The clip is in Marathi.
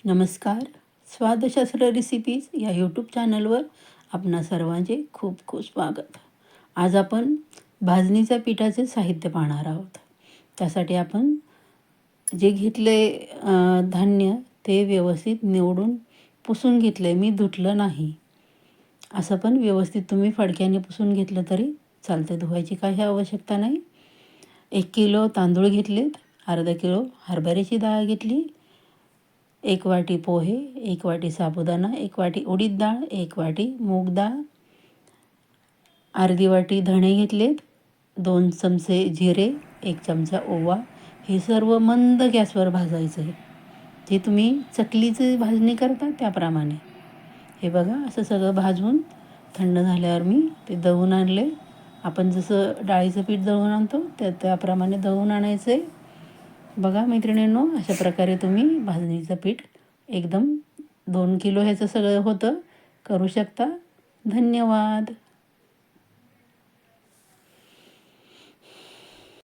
नमस्कार. स्वादशास्त्र रेसिपीज या यूट्यूब चॅनलवर आपणा सर्वांचे खूप खूप स्वागत. आज आपण भाजणीच्या पिठाचे साहित्य पाहणार आहोत. त्यासाठी आपण जे घेतले धान्य ते व्यवस्थित निवडून पुसून घेतले. मी धुतलं नाही. असं पण व्यवस्थित तुम्ही फडक्याने पुसून घेतलं तरी चालते. धुवायची काही आवश्यकता नाही. 1 किलो तांदूळ घेतलेत, अर्धा किलो हरभऱ्याची डाळ घेतली, 1 वाटी पोहे, 1 वाटी साबुदाणा, 1 वाटी उडीद डाळ, 1 वाटी मूग डाळ, अर्धी वाटी धणे घेतलेत, 2 चमचे जिरे, 1 चमचा ओवा. हे सर्व मंद गॅसवर भाजायचं आहे. जे तुम्ही चकलीची भाजणी करता त्याप्रमाणे. हे बघा असं सगळं भाजून थंड झाल्यावर मी ते दळून आणले. आपण जसं डाळीचं पीठ दळून आणतो त्याप्रमाणे दळून आणायचं आहे. बघा मैत्रिणींनो, अशा प्रकारे तुम्ही भाजणीचं पीठ एकदम 2 किलो ह्याचं सगळं होतं करू शकता. धन्यवाद.